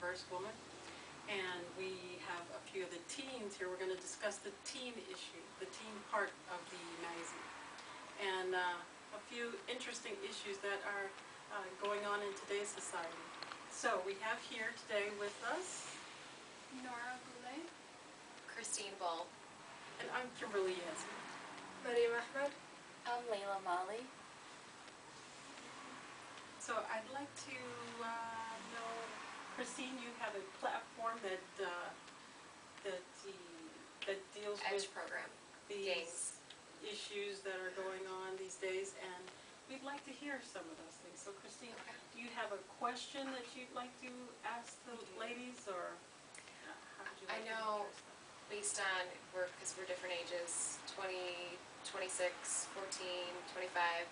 first woman. And we have a few of the teens here. We're going to discuss the teen issue, the teen part of the magazine. And a few interesting issues that are going on in today's society. So we have here today with us Nora Goulet, Christine Bull, and I'm Kimberly Yasmin. Maryam Ahmed. I'm Layla Mali. So I'd like to know, Christine, you have a platform that deals Edge with program, these gangs. issues that are going on these days, and we'd like to hear some of those things. So Christine, do you have a question that you'd like to ask the ladies, or how would you like I know based on, because we're different ages, 20, 26, 14, 25,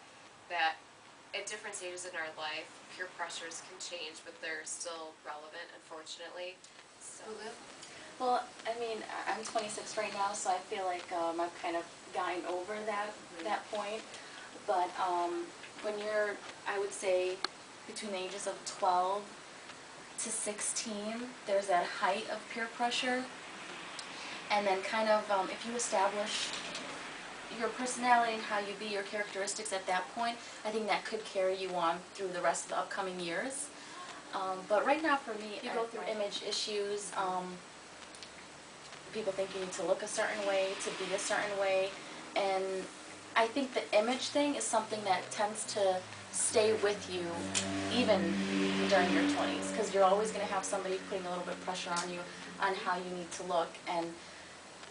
that at different stages in our life, peer pressures can change, but they're still relevant, unfortunately. So, Well, I mean, I'm 26 right now, so I feel like I've kind of gotten over that point. But when you're, I would say, between the ages of 12 to 16, there's that height of peer pressure. And then kind of, if you establish your personality and how you be, your characteristics at that point, I think that could carry you on through the rest of the upcoming years. But right now for me, you go through image issues, people think you need to look a certain way, to be a certain way, and I think the image thing is something that tends to stay with you even during your 20s, because you're always going to have somebody putting a little bit of pressure on you on how you need to look. And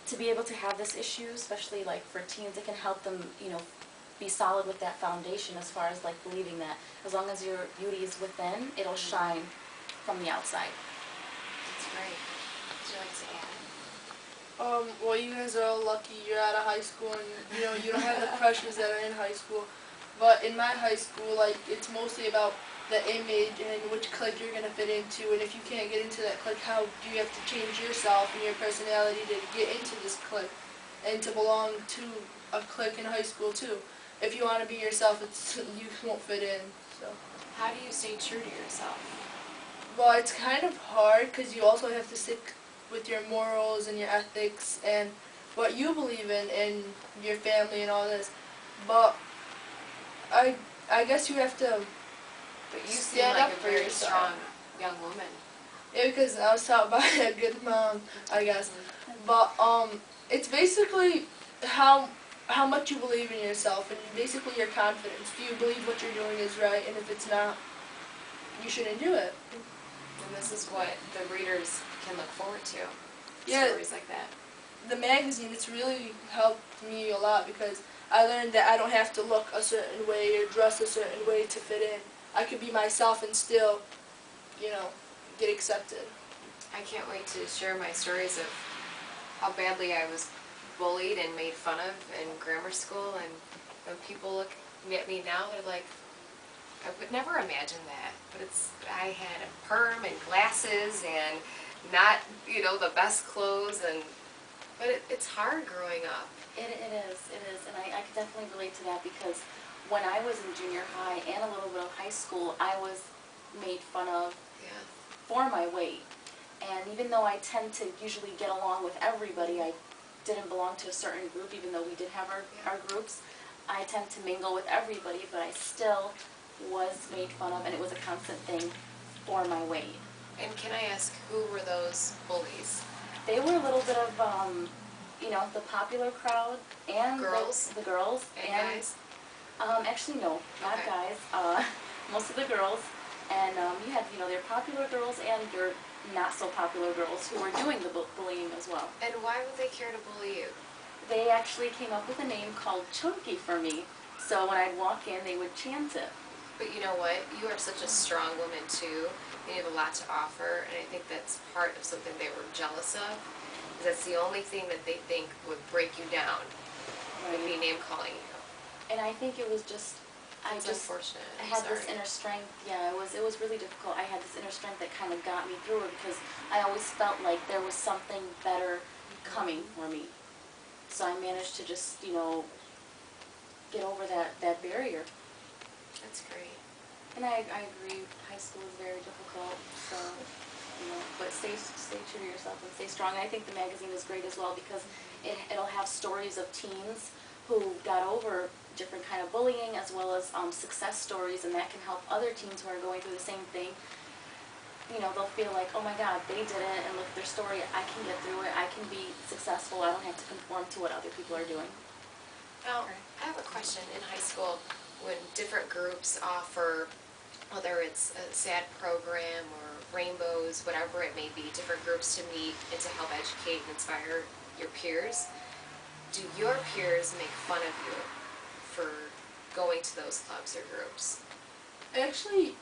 to be able to have this issue, especially like for teens, it can help them, be solid with that foundation as far as like believing that as long as your beauty is within, it'll shine from the outside. that's great. Would you like to add? Well, you guys are all lucky you're out of high school and, you don't have the pressures that are in high school. But in my high school, like, it's mostly about the image and which clique you're going to fit into. And if you can't get into that clique, how do you have to change yourself and your personality to get into this clique and to belong to a clique in high school, too. If you want to be yourself, you won't fit in. So. How do you stay true to yourself? Well, it's kind of hard because you also have to stick with your morals and your ethics and what you believe in and your family and all this. But I guess you have to But you seem stand like up a for very yourself. strong young woman. Yeah, because I was taught by a good mom, I guess. But it's basically how much you believe in yourself and basically your confidence. Do you believe what you're doing is right? And if it's not, you shouldn't do it. And this is what the readers can look forward to. Yeah. Stories like that. The magazine, it's really helped me a lot because I learned that I don't have to look a certain way or dress a certain way to fit in. I could be myself and still, get accepted. I can't wait to share my stories of how badly I was bullied and made fun of in grammar school, and when people look at me now, they're like, I would never imagine that. But I had a perm and glasses and not, the best clothes, but it's hard growing up. It is, and I can definitely relate to that because when I was in junior high and a little bit of high school, I was made fun of for my weight. And even though I tend to usually get along with everybody, I didn't belong to a certain group, even though we did have our groups. I tend to mingle with everybody, but I still was made fun of, and it was a constant thing for my weight. And can I ask, who were those bullies? They were a little bit of, the popular crowd and Girls? the girls And guys? Actually, no, not Okay. guys. Most of the girls, and you had their popular girls and your not so popular girls who were doing the bullying as well. And why would they care to bully you? They actually came up with a name called Chunky for me. So when I'd walk in, they would chant it. But you know what? You are such a strong woman too. You have a lot to offer, and I think that's part of something they were jealous of. Because that's the only thing that they think would break you down, would be name calling you. And I think it was just, It's unfortunate. I had this inner strength. Yeah, it was really difficult. I had this inner strength that kind of got me through it because I always felt like there was something better coming for me. So I managed to just, get over that barrier. That's great. And I agree, high school is very difficult, so. but stay true to yourself and stay strong. And I think the magazine is great as well because it'll have stories of teens who got over different kind of bullying as well as success stories, and that can help other teens who are going through the same thing. They'll feel like, oh my God, they did it, and look at their story, I can get through it, I can be successful, I don't have to conform to what other people are doing. Now, I have a question. In high school, when different groups offer, whether it's a SAD program or rainbows, whatever it may be, different groups to meet and to help educate and inspire your peers, do your peers make fun of you for going to those clubs or groups? Actually,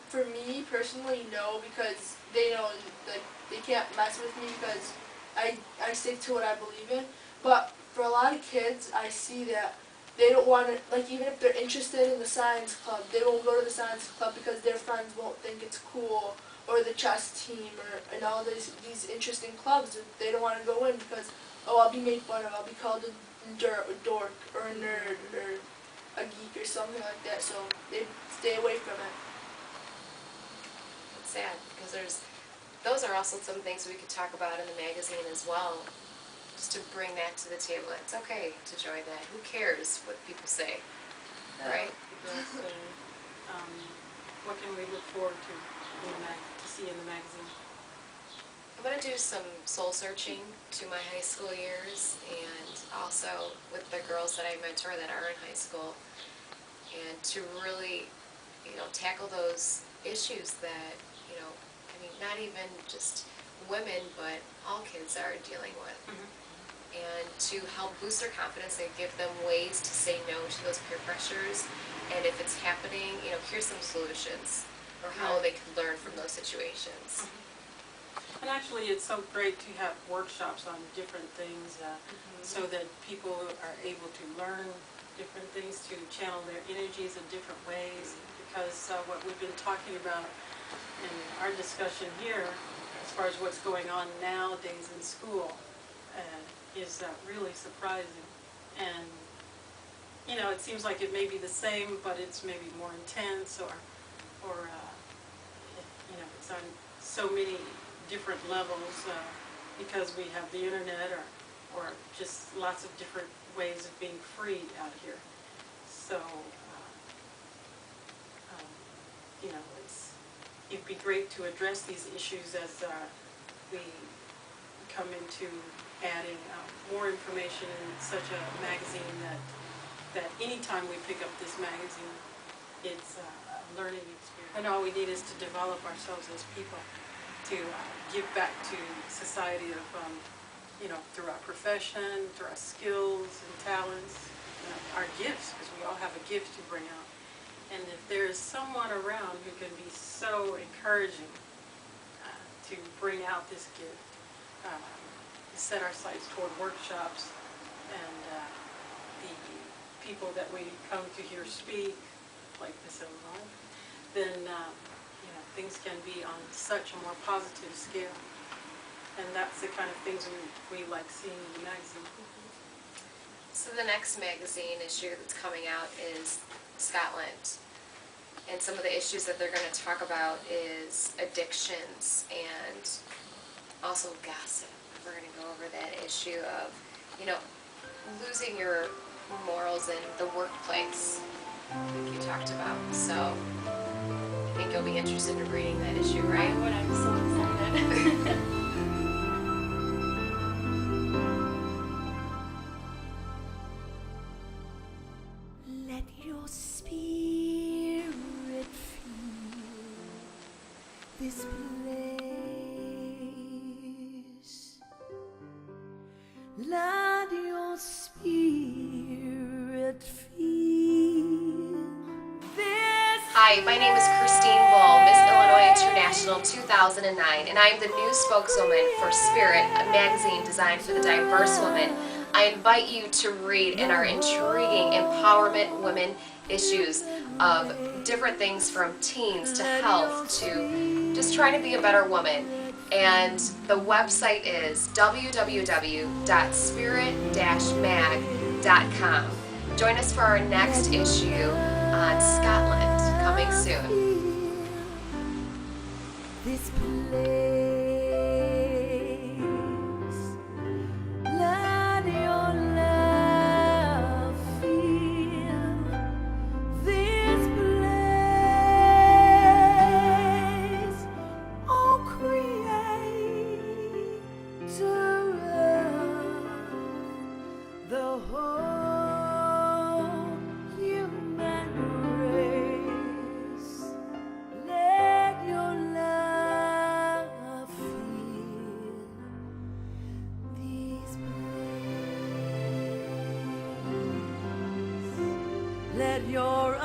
for me personally, no, because they know that they can't mess with me because I stick to what I believe in. But for a lot of kids, I see that they don't want to, like, even if they're interested in the science club, they won't go to the science club because their friends won't think it's cool, or the chess team, and all these interesting clubs. They don't want to go in because, oh, I'll be made fun of, I'll be called a dork, or a nerd, or a geek, or something like that, so they stay away from it. It's sad, because those are also some things we could talk about in the magazine as well, just to bring that to the table. It's okay to join that. Who cares what people say, right? What can we look forward to see in the magazine? I'm going to do some soul searching to my high school years, and also with the girls that I mentor that are in high school, and to really, tackle those issues that, not even just women, but all kids are dealing with. And to help boost their confidence and give them ways to say no to those peer pressures, and if it's happening, here's some solutions, or how they can learn from those situations. And actually, it's so great to have workshops on different things so that people are able to learn different things, to channel their energies in different ways, because what we've been talking about in our discussion here, as far as what's going on nowadays in school, is really surprising. And, it seems like it may be the same, but it's maybe more intense, or it's on so many different levels because we have the internet, or just lots of different ways of being free out here. So, it'd be great to address these issues as we come into adding more information in such a magazine that anytime we pick up this magazine, it's a learning experience. And all we need is to develop ourselves as people, to give back to society of, through our profession, through our skills and talents, our gifts, because we all have a gift to bring out. And if there is someone around who can be so encouraging to bring out this gift, set our sights toward workshops and the people that we come to hear speak, like Miss Illinois, then things can be on such a more positive scale. And that's the kind of things we like seeing in the magazine. So the next magazine issue that's coming out is Scotland. And some of the issues that they're going to talk about is addictions and also gossip. We're going to go over that issue of, losing your morals in the workplace, like you talked about. So I think you'll be interested in reading that issue, right? I'm so excited. Let your spirit feel this place. Let your spirit feel this. Hi, my name is Christine Bull, Miss Illinois International 2009, and I am the new spokeswoman for Spirit, a magazine designed for the diverse woman. I invite you to read in our intriguing empowerment women issues of different things from teens to health to just trying to be a better woman. And the website is www.spirit-mag.com. Join us for our next issue on Scotland, coming soon. This place. human race, let your love fill these places. Let your